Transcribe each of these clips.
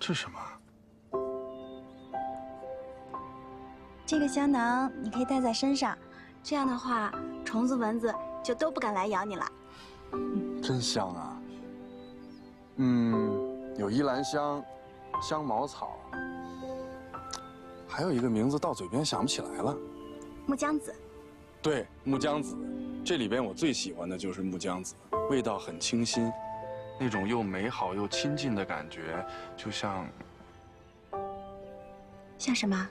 这是什么？这个香囊你可以带在身上，这样的话，虫子、蚊子就都不敢来咬你了。真香啊！有依兰香、香茅草，还有一个名字到嘴边想不起来了。木姜子。对，木姜子。这里边我最喜欢的就是木姜子，味道很清新，那种又美好又亲近的感觉，就像什么？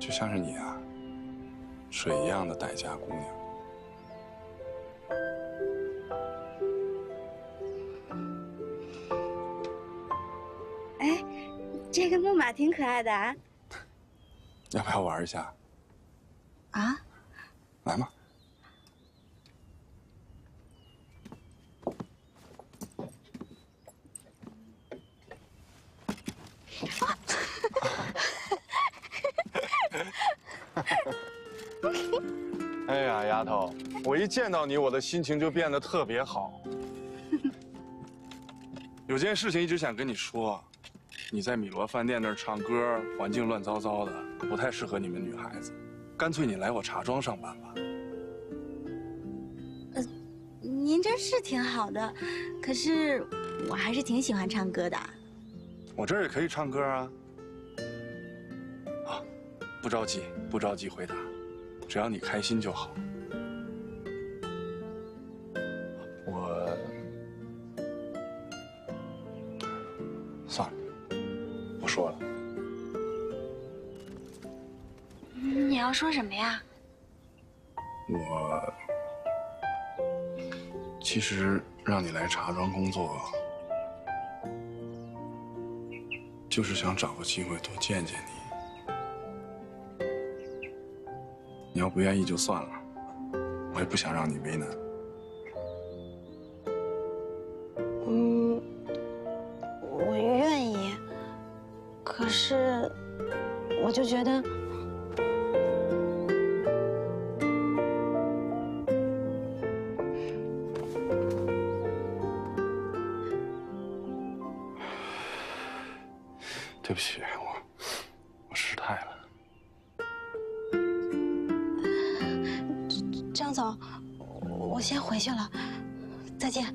就像是你啊，水一样的待嫁姑娘。哎，这个木马挺可爱的啊。要不要玩一下？啊？来嘛。哎呀，丫头，我一见到你，我的心情就变得特别好。有件事情一直想跟你说，你在米罗饭店那儿唱歌，环境乱糟糟的，不太适合你们女孩子。干脆你来我茶庄上班吧。您这是挺好的，可是我还是挺喜欢唱歌的。我这儿也可以唱歌啊。啊，不着急，不着急回答，只要你开心就好。算了，不说了。你要说什么呀？我其实让你来茶庄工作，就是想找个机会多见见你。你要不愿意就算了，我也不想让你为难。我愿意，可是我就觉得，对不起，我失态了。张总，我先回去了，再见。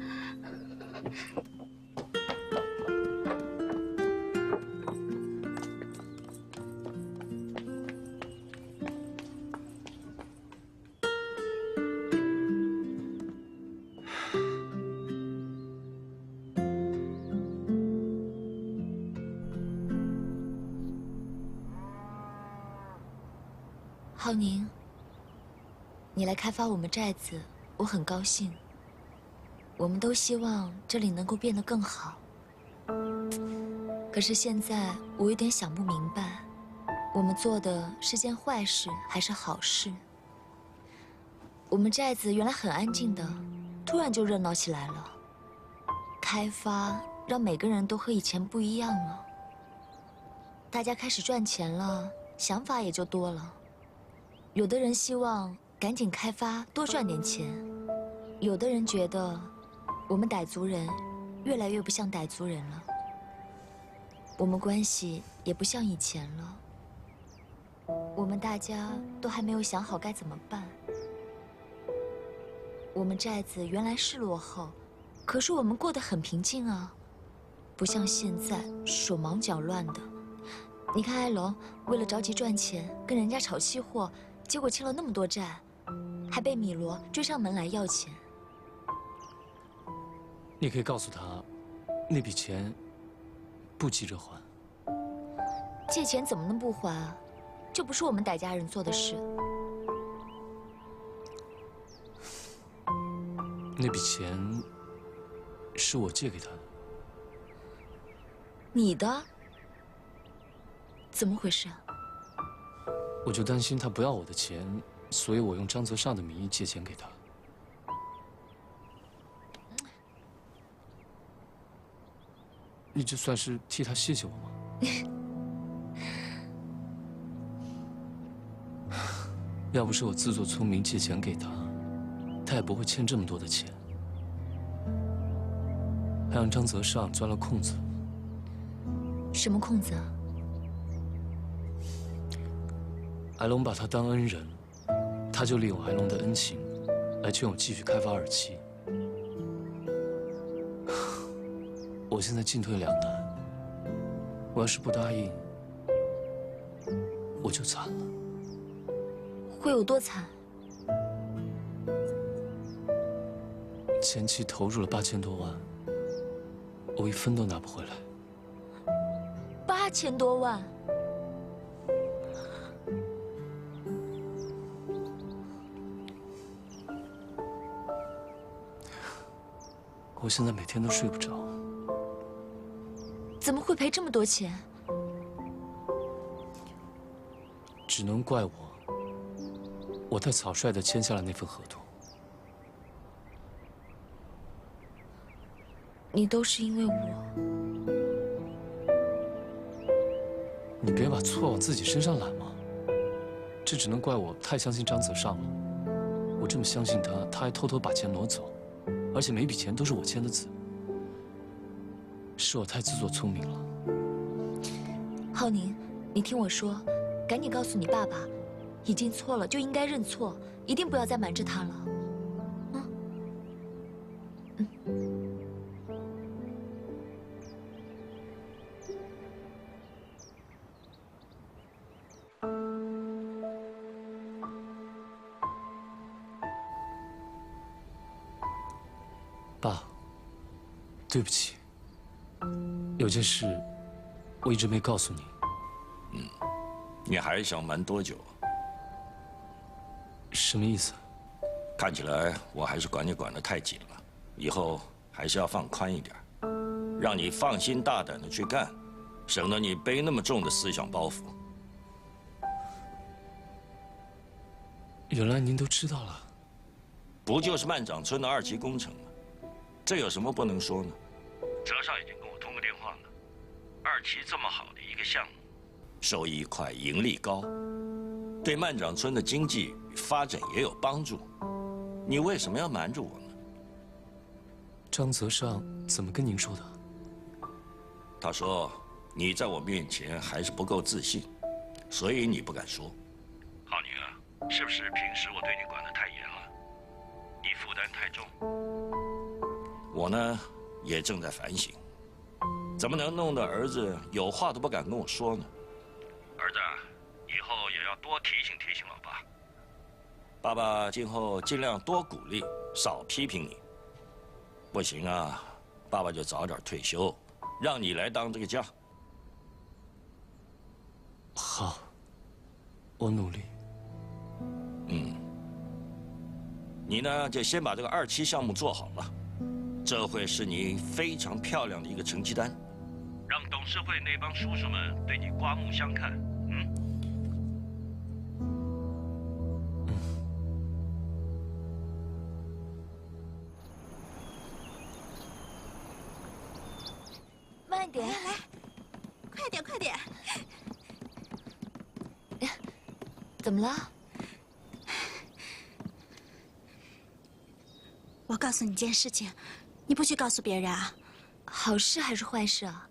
浩宁，你来开发我们寨子，我很高兴。我们都希望这里能够变得更好。可是现在我有点想不明白，我们做的是件坏事还是好事？我们寨子原来很安静的，突然就热闹起来了。开发让每个人都和以前不一样了，大家开始赚钱了，想法也就多了。有的人希望赶紧开发，多赚点钱；有的人觉得我们傣族人越来越不像傣族人了，我们关系也不像以前了。我们大家都还没有想好该怎么办。我们寨子原来是落后，可是我们过得很平静啊，不像现在手忙脚乱的。你看哀龙为了着急赚钱，跟人家炒期货。结果欠了那么多债，还被米罗追上门来要钱。你可以告诉他，那笔钱不急着还。借钱怎么能不还啊？这不是我们傣家人做的事。那笔钱是我借给他的。你的？怎么回事啊？我就担心他不要我的钱，所以我用张泽尚的名义借钱给他。你这算是替他谢谢我吗？要不是我自作聪明借钱给他，他也不会欠这么多的钱，还让张泽尚钻了空子。什么空子啊？艾龙把他当恩人，他就利用艾龙的恩情，来劝我继续开发2期。我现在进退两难，我要是不答应，我就惨了。会有多惨？前期投入了8000多万，我1分都拿不回来。8000多万。我现在每天都睡不着。怎么会赔这么多钱？只能怪我太草率地签下了那份合同。你都是因为我。你别把错往自己身上揽嘛。这只能怪我太相信张泽尚了。我这么相信他，他还偷偷把钱挪走，而且每笔钱都是我签的字。是我太自作聪明了。浩宁，你听我说，赶紧告诉你爸爸，已经错了就应该认错，一定不要再瞒着他了。爸，对不起，有件事我一直没告诉你。你还想瞒多久？什么意思？看起来我还是管你管得太紧了，以后还是要放宽一点，让你放心大胆的去干，省得你背那么重的思想包袱。原来您都知道了。不就是曼长村的2期工程吗？这有什么不能说呢？泽尚已经跟我通过电话了。2期这么好的一个项目，收益快，盈利高，对曼长村的经济与发展也有帮助。你为什么要瞒着我呢？张泽尚怎么跟您说的？他说你在我面前还是不够自信，所以你不敢说。浩宁啊，是不是平时我对你管得太严了？你负担太重。我呢，也正在反省，怎么能弄得儿子有话都不敢跟我说呢？儿子，以后也要多提醒提醒老爸。爸爸今后尽量多鼓励，少批评你。不行啊，爸爸就早点退休，让你来当这个家。好，我努力。你呢，就先把这个2期项目做好了，这会是你非常漂亮的一个成绩单，让董事会那帮叔叔们对你刮目相看。慢点，来，快点，快点！怎么了？我告诉你件事情，你不许告诉别人啊！好事还是坏事啊？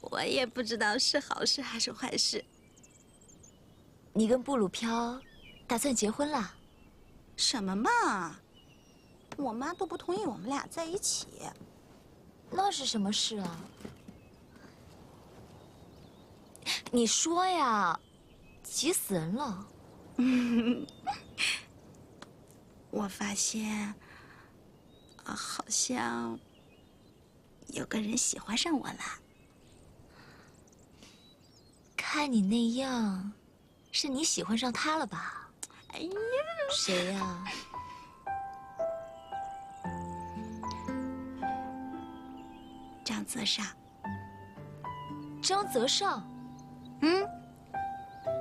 我也不知道是好事还是坏事。你跟布鲁飘打算结婚了？什么嘛！我妈都不同意我们俩在一起。那是什么事啊？你说呀，急死人了。我发现，好像有个人喜欢上我了。看你那样，是你喜欢上他了吧？哎呀，谁呀？张泽尚。张泽尚。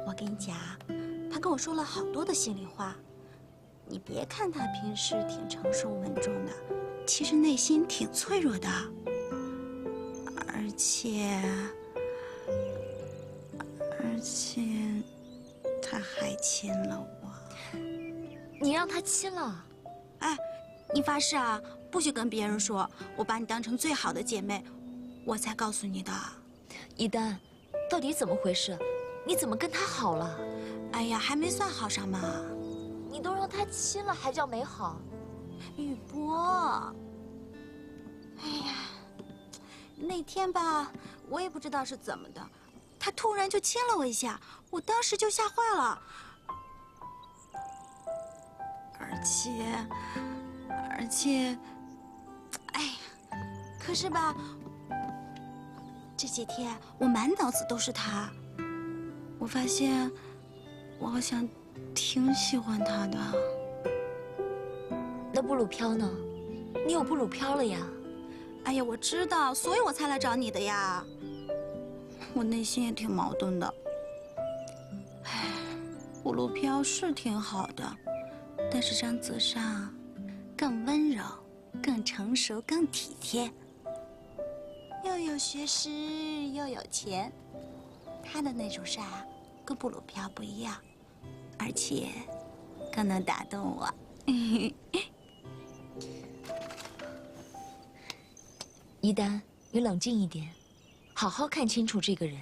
我跟你讲，他跟我说了好多的心里话。你别看他平时挺成熟稳重的，其实内心挺脆弱的。而且他还亲了我。你让他亲了？哎，你发誓啊，不许跟别人说，我把你当成最好的姐妹，我才告诉你的。一丹，到底怎么回事？你怎么跟他好了？哎呀，还没算好上嘛。你都让他亲了，还叫没好？雨波，哎呀，那天吧，我也不知道是怎么的，他突然就亲了我一下，我当时就吓坏了。而且，哎呀，可是吧，这几天我满脑子都是他，我发现我好像挺喜欢他的。那布鲁飘呢？你有布鲁飘了呀？哎呀，我知道，所以我才来找你的呀。我内心也挺矛盾的。唉，布鲁飘是挺好的，但是张泽尚更温柔、更成熟、更体贴，又有学识又有钱。他的那种帅啊，跟布鲁飘不一样，而且更能打动我。一丹，你冷静一点，好好看清楚这个人。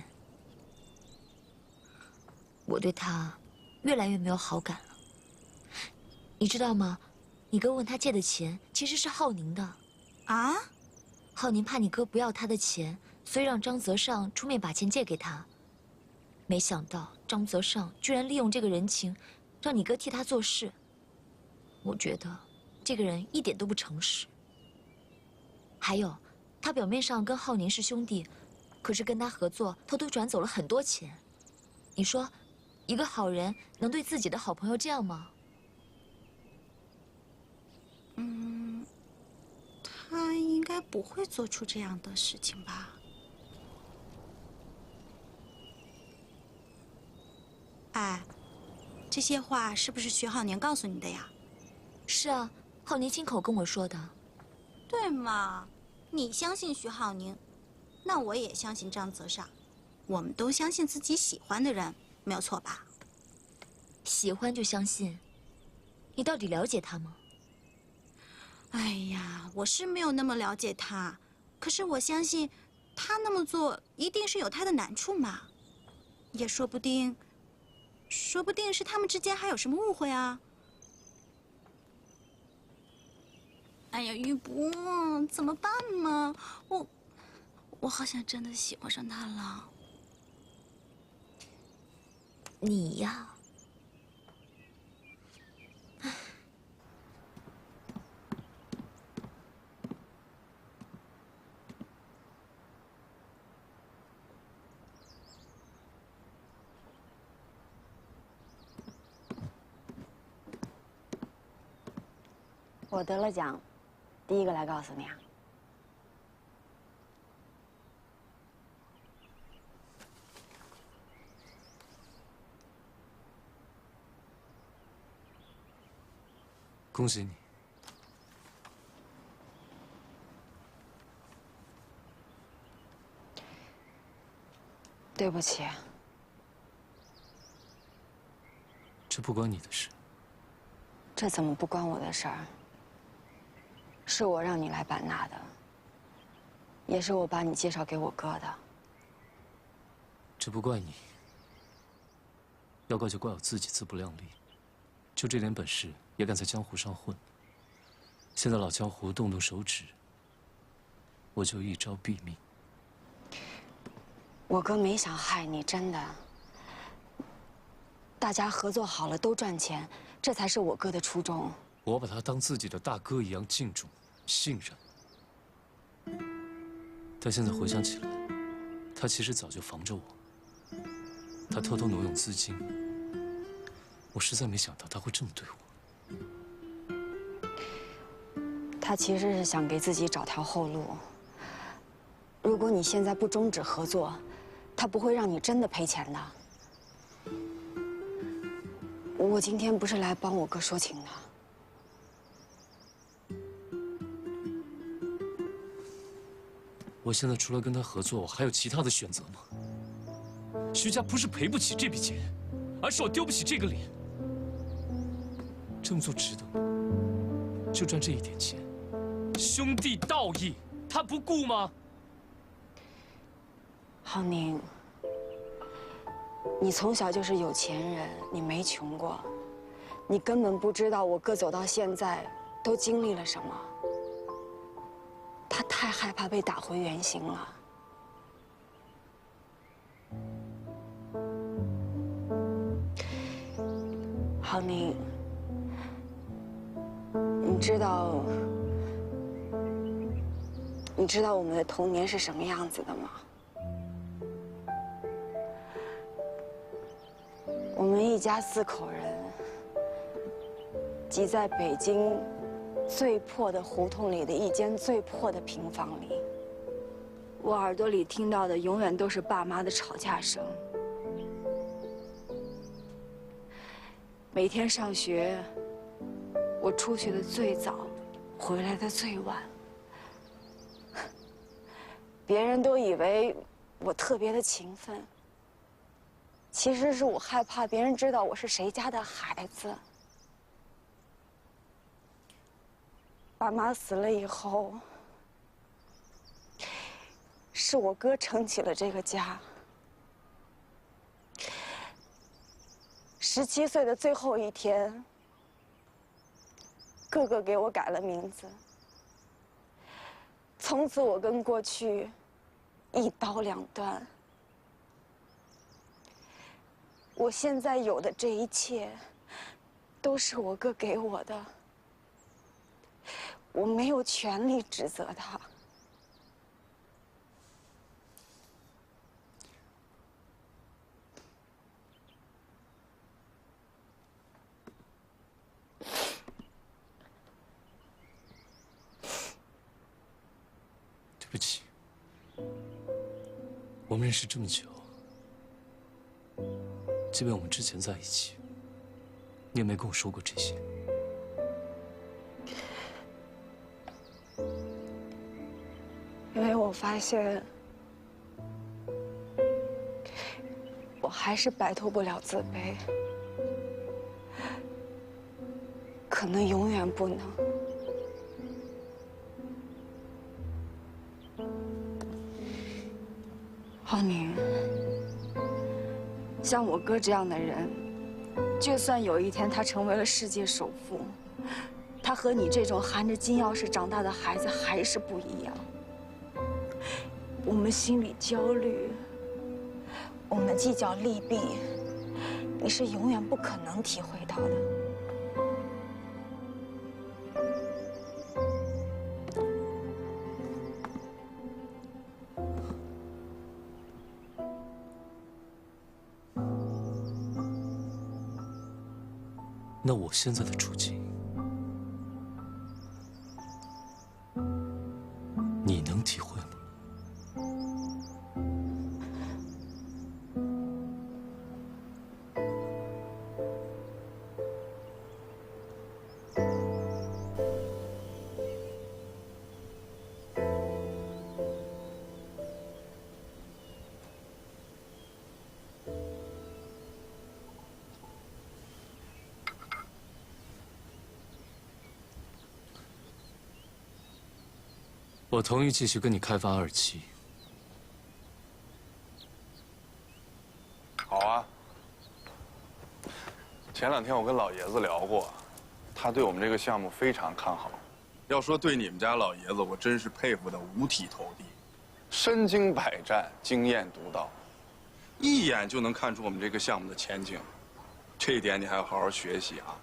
我对他越来越没有好感了，你知道吗？你哥问他借的钱其实是浩宁的。啊？浩宁怕你哥不要他的钱，所以让张泽尚出面把钱借给他。没想到张泽尚居然利用这个人情，让你哥替他做事。我觉得这个人一点都不诚实。还有，他表面上跟浩宁是兄弟，可是跟他合作，偷偷转走了很多钱。你说，一个好人能对自己的好朋友这样吗？他应该不会做出这样的事情吧？哎，这些话是不是徐浩年告诉你的呀？是啊，浩宁亲口跟我说的。对嘛，你相信徐浩宁，那我也相信张泽尚，我们都相信自己喜欢的人，没有错吧？喜欢就相信，你到底了解他吗？哎呀，我是没有那么了解他，可是我相信，他那么做一定是有他的难处嘛，也说不定是他们之间还有什么误会啊。哎呀，玉波，怎么办嘛？我好像真的喜欢上他了。你呀，我得了奖，第一个来告诉你啊。恭喜你。对不起，这不关你的事。这怎么不关我的事儿？是我让你来版纳的，也是我把你介绍给我哥的。这不怪你，要怪就怪我自己自不量力，就这点本事也敢在江湖上混。现在老江湖动动手指，我就一招毙命。我哥没想害你，真的。大家合作好了，都赚钱，这才是我哥的初衷。我把他当自己的大哥一样敬重、信任。但现在回想起来，他其实早就防着我。他偷偷挪用资金，我实在没想到他会这么对我。他其实是想给自己找条后路。如果你现在不终止合作，他不会让你真的赔钱的。我今天不是来帮我哥说情的。我现在除了跟他合作，我还有其他的选择吗？徐家不是赔不起这笔钱，而是我丢不起这个脸。这么做值得吗？就赚这一点钱，兄弟道义，他不顾吗？浩宁，你从小就是有钱人，你没穷过，你根本不知道我哥走到现在都经历了什么。他太害怕被打回原形了。浩宁，你知道我们的童年是什么样子的吗？我们一家4口人，挤在北京最破的胡同里的一间最破的平房里。我耳朵里听到的永远都是爸妈的吵架声。每天上学，我出去的最早，回来的最晚。别人都以为我特别的勤奋，其实是我害怕别人知道我是谁家的孩子。爸妈死了以后，是我哥撑起了这个家。17岁的最后一天，哥哥给我改了名字。从此我跟过去一刀两断。我现在有的这一切，都是我哥给我的。我没有权利指责他。对不起，我们认识这么久，即便我们之前在一起，你也没跟我说过这些。因为我发现，我还是摆脱不了自卑，可能永远不能。浩宁，像我哥这样的人，就算有一天他成为了世界首富，他和你这种含着金钥匙长大的孩子还是不一样。我们心里焦虑，我们计较利弊，你是永远不可能体会到的。那我现在的处境，你能体会吗？我同意继续跟你开发2期。好啊。前2天我跟老爷子聊过，他对我们这个项目非常看好。要说对你们家老爷子，我真是佩服得五体投地，身经百战，经验独到，一眼就能看出我们这个项目的前景。这一点你还要好好学习啊。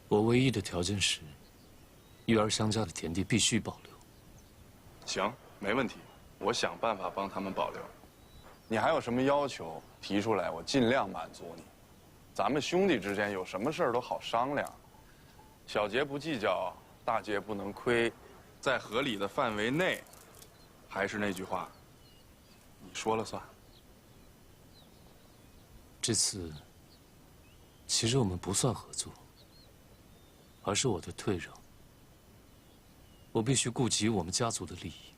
我唯一的条件是，育儿相加的田地必须保留。行，没问题，我想办法帮他们保留。你还有什么要求提出来，我尽量满足你。咱们兄弟之间有什么事儿都好商量，小节不计较，大节不能亏，在合理的范围内。还是那句话，你说了算。这次，其实我们不算合作，而是我的退让。我必须顾及我们家族的利益。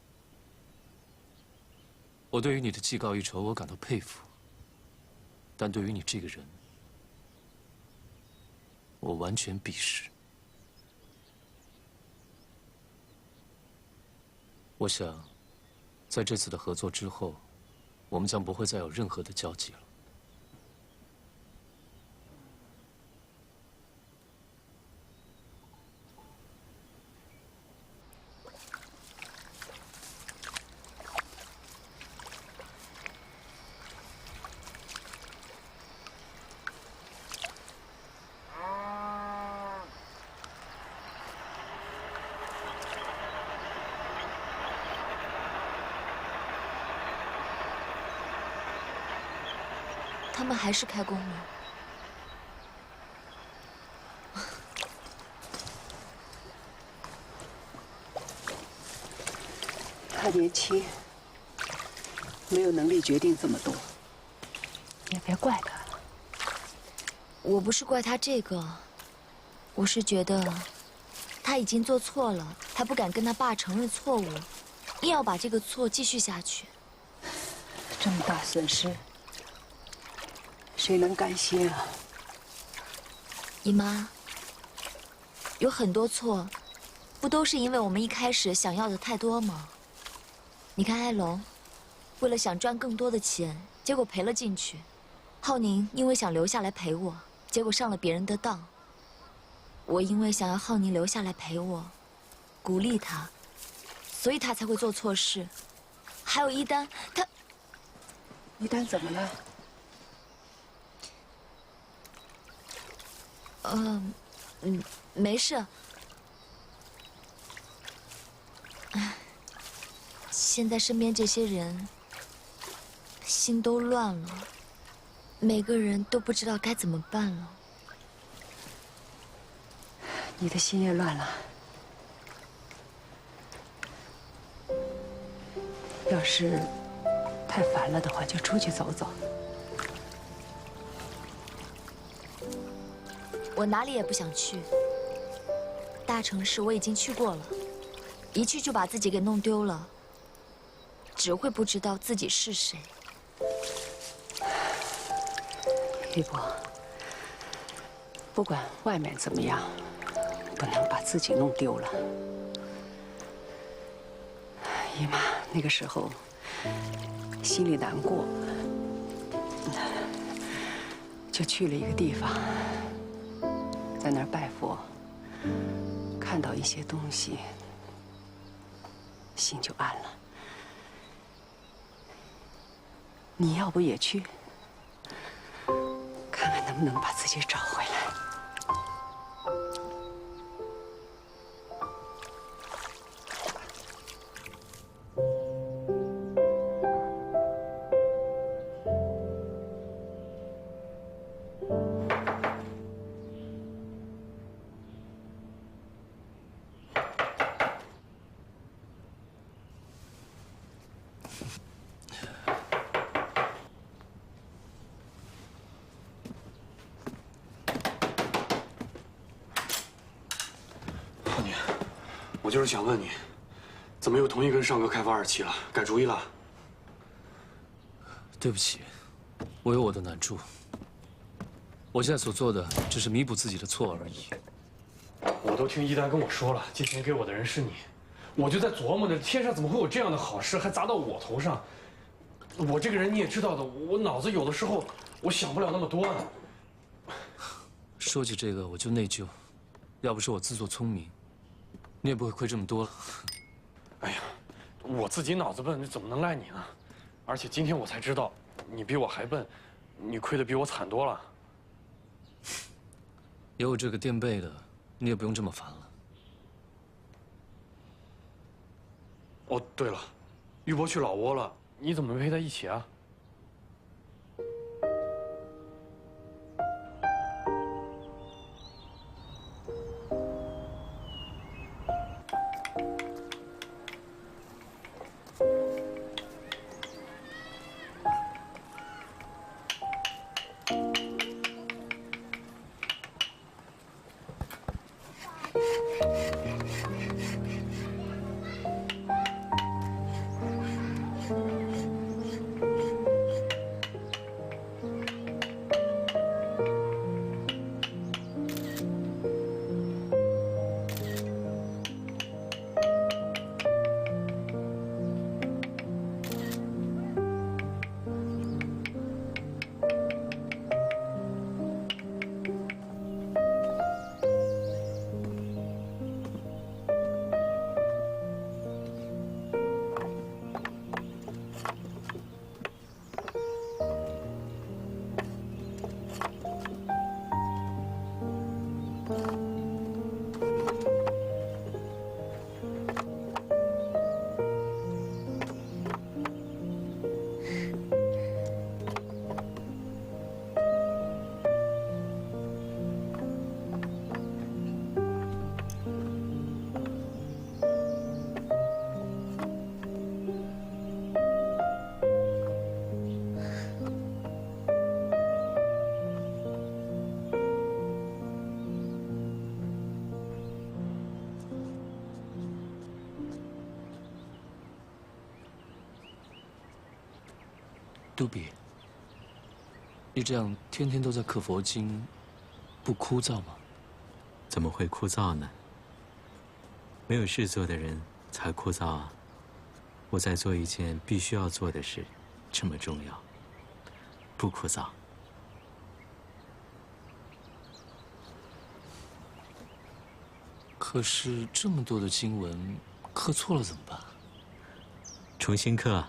我对于你的技高一筹，我感到佩服。但对于你这个人，我完全鄙视。我想，在这次的合作之后，我们将不会再有任何的交集了。他们还是开工了。他年轻，没有能力决定这么多，也别怪他。我不是怪他这个，我是觉得他已经做错了，还不敢跟他爸承认错误，硬要把这个错继续下去。这么大损失，谁能甘心啊？姨妈，有很多错，不都是因为我们一开始想要的太多吗？你看艾龙，为了想赚更多的钱，结果赔了进去；浩宁因为想留下来陪我，结果上了别人的当。我因为想要浩宁留下来陪我，鼓励他，所以他才会做错事。还有一丹，一丹怎么了？没事。现在身边这些人心都乱了，每个人都不知道该怎么办了。你的心也乱了。要是太烦了的话，就出去走走。我哪里也不想去。大城市我已经去过了，一去就把自己给弄丢了，只会不知道自己是谁。玉波，不管外面怎么样，不能把自己弄丢了。姨妈那个时候心里难过，就去了一个地方，在那儿拜佛，看到一些东西，心就安了。你要不也去，看看能不能把自己找回来？浩宁，我就是想问你，怎么又同意跟尚哥开发2期了？改主意了？对不起，我有我的难处。我现在所做的只是弥补自己的错而已。我都听一丹跟我说了，借钱给我的人是你，我就在琢磨着，天上怎么会有这样的好事，还砸到我头上？我这个人你也知道的，我脑子有的时候我想不了那么多呢。说起这个我就内疚，要不是我自作聪明，你也不会亏这么多了。哎呀，我自己脑子笨，怎么能赖你呢？而且今天我才知道，你比我还笨，你亏得比我惨多了。有我这个垫背的，你也不用这么烦了。哦，对了，玉波去老挝了，你怎么没陪他一起啊？杜比，你这样天天都在刻佛经，不枯燥吗？怎么会枯燥呢？没有事做的人才枯燥啊！我在做一件必须要做的事，这么重要，不枯燥。可是这么多的经文，刻错了怎么办？重新刻。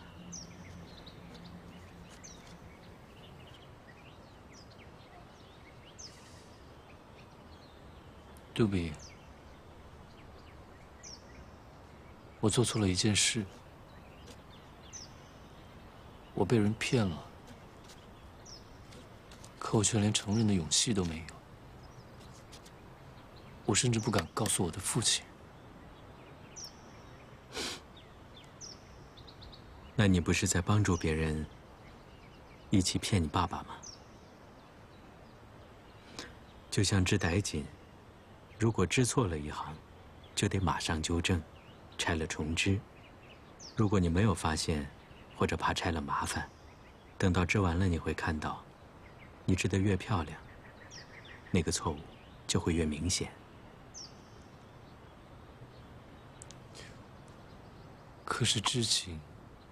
杜比，我做错了一件事，我被人骗了，可我却连承认的勇气都没有。我甚至不敢告诉我的父亲。那你不是在帮助别人一起骗你爸爸吗？就像织歹锦，如果织错了一行，就得马上纠正，拆了重织。如果你没有发现，或者怕拆了麻烦，等到织完了，你会看到，你织得越漂亮，那个错误就会越明显。可是织锦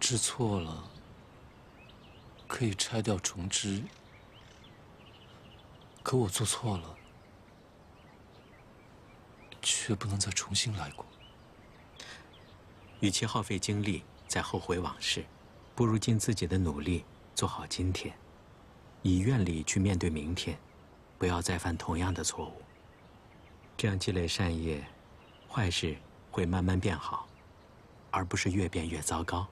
织错了，可以拆掉重织。可我做错了，却不能再重新来过。与其耗费精力在后悔往事，不如尽自己的努力做好今天，以愿力去面对明天，不要再犯同样的错误。这样积累善业，坏事会慢慢变好，而不是越变越糟糕。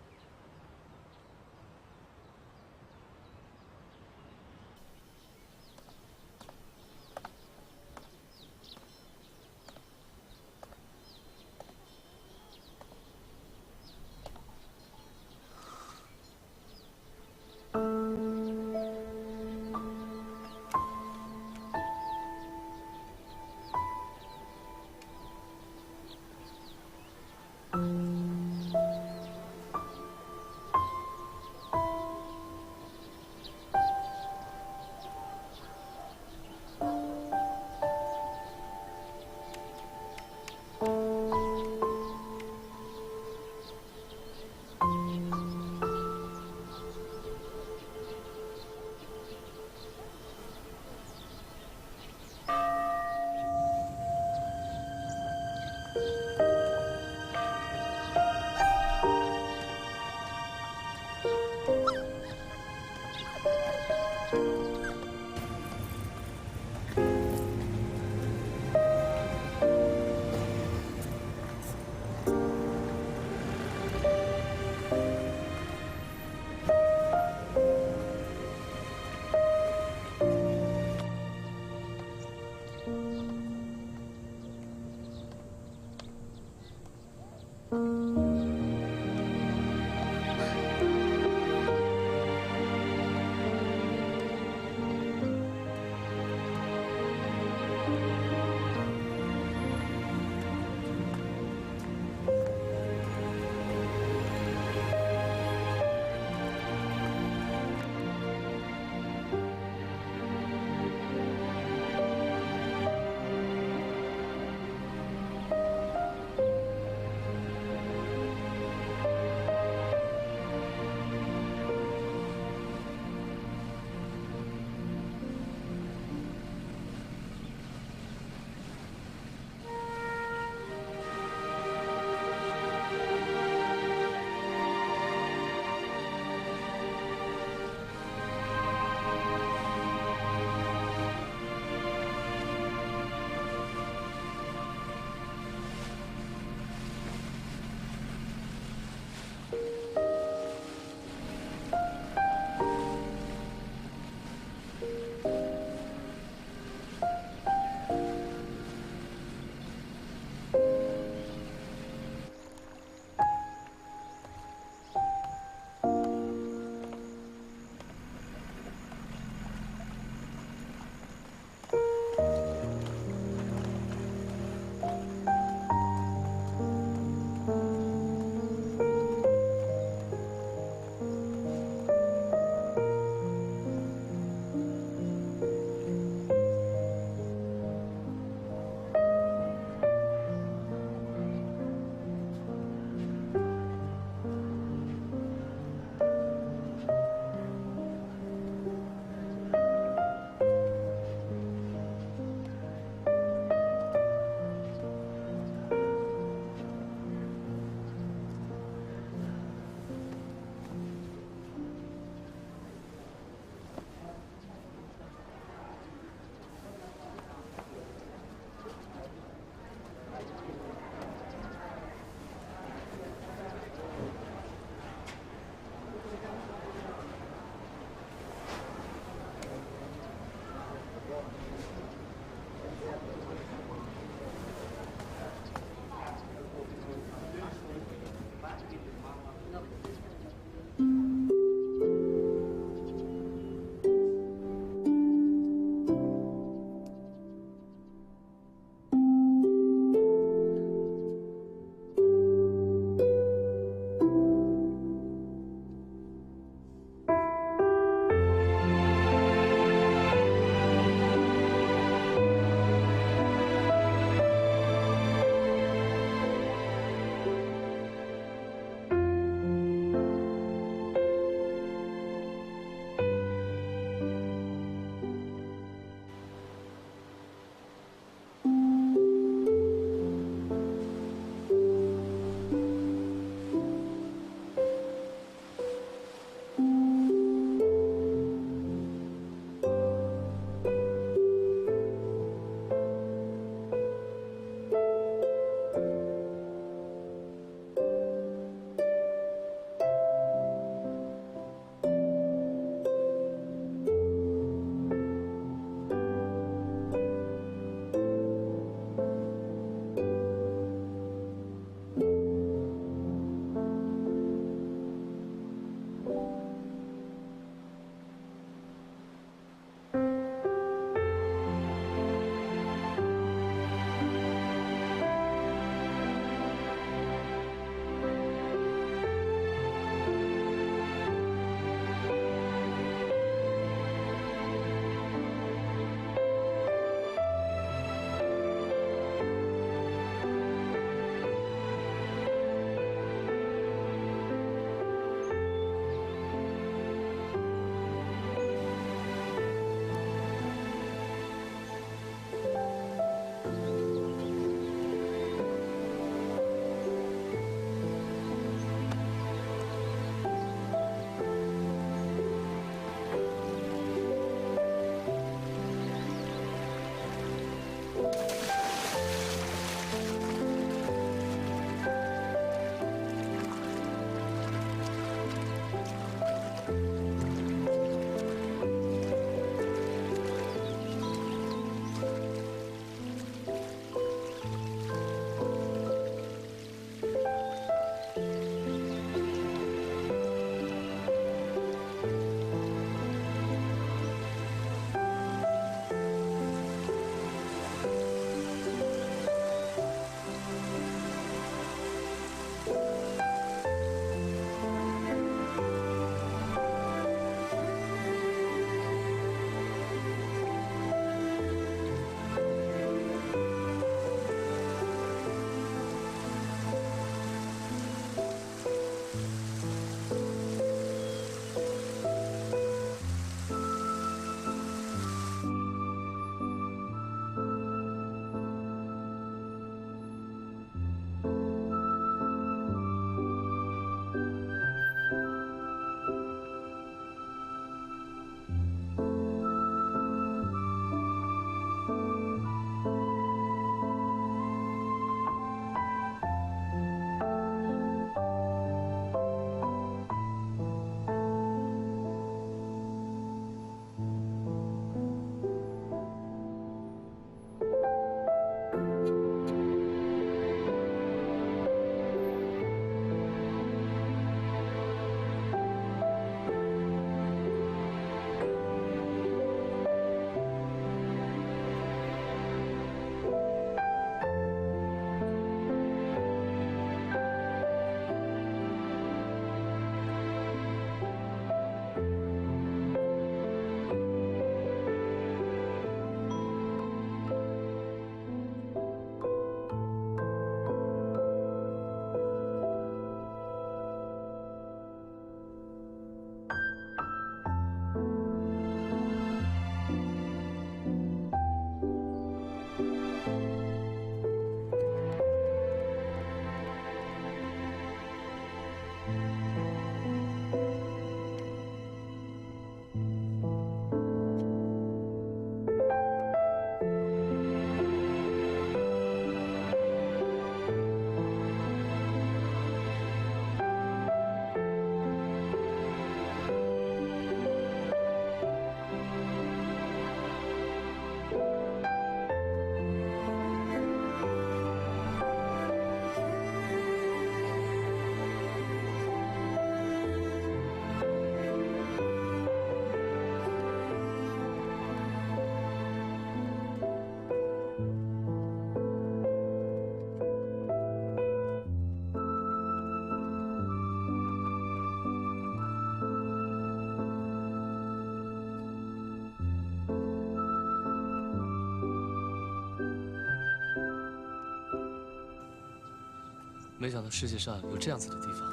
没想到世界上有这样子的地方，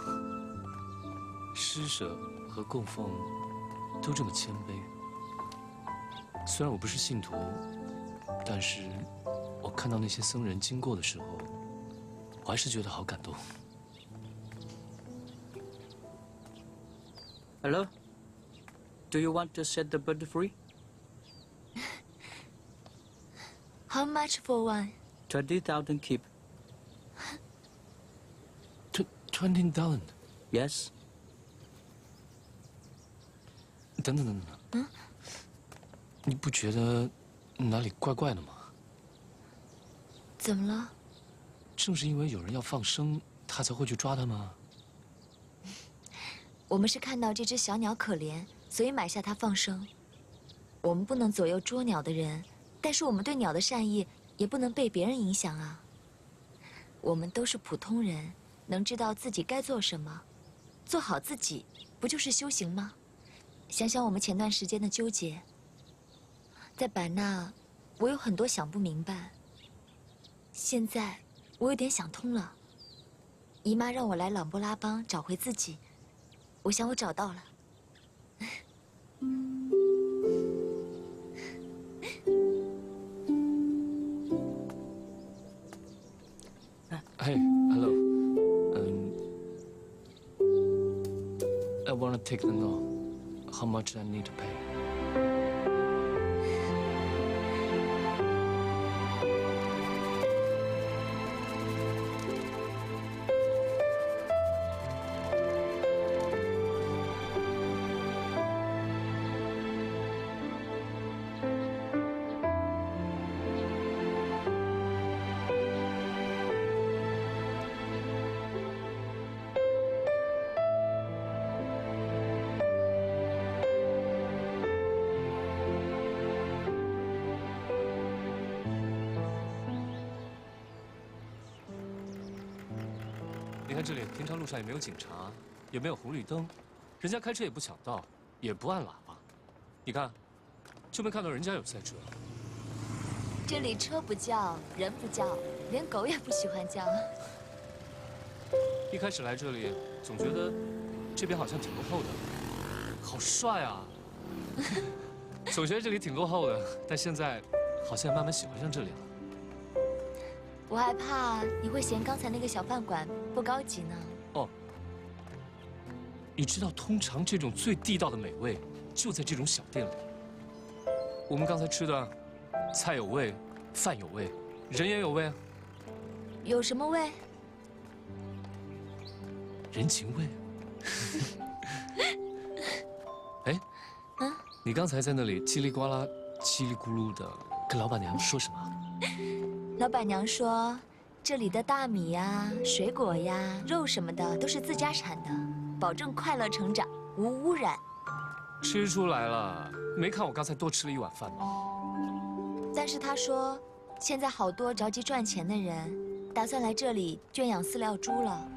施舍和供奉都这么谦卑。虽然我不是信徒，但是我看到那些僧人经过的时候，我还是觉得好感动。Hello? Do you want to set the bird free? How much for one? 20,000 keep. 20,000。Yes. 等等，你不觉得哪里怪怪的吗？怎么了？正是因为有人要放生，他才会去抓他吗？我们是看到这只小鸟可怜，所以买下它放生。我们不能左右捉鸟的人，但是我们对鸟的善意也不能被别人影响啊。我们都是普通人，能知道自己该做什么，做好自己，不就是修行吗？想想我们前段时间的纠结，在版纳，我有很多想不明白。现在我有点想通了。姨妈让我来朗布拉邦找回自己，我想我找到了。Hey, hello. I want to take the note. How much I need to pay? 你看这里，平常路上也没有警察，也没有红绿灯，人家开车也不抢道，也不按喇叭。你看，就没看到人家有赛车。这里车不叫，人不叫，连狗也不喜欢叫。一开始来这里，总觉得这边好像挺落后的，好帅啊！总觉得这里挺落后的，但现在好像慢慢喜欢上这里了。我害怕你会嫌刚才那个小饭馆不高级呢。哦，你知道，通常这种最地道的美味就在这种小店里。我们刚才吃的，菜有味，饭有味，人也有味啊。有什么味？人情味。哎，你刚才在那里叽里呱啦、叽里咕噜的跟老板娘说什么？老板娘说，这里的大米呀、水果呀、肉什么的都是自家产的，保证快乐成长，无污染。吃出来了，没看我刚才多吃了一碗饭吗？但是她说，现在好多着急赚钱的人，打算来这里圈养饲料猪了，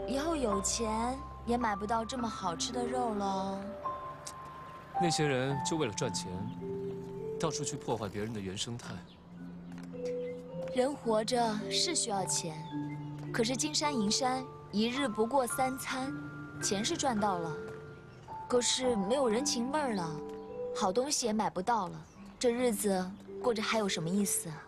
以后有钱也买不到这么好吃的肉了。那些人就为了赚钱，到处去破坏别人的原生态。人活着是需要钱，可是金山银山一日不过3餐，钱是赚到了，可是没有人情味儿了，好东西也买不到了，这日子过着还有什么意思啊？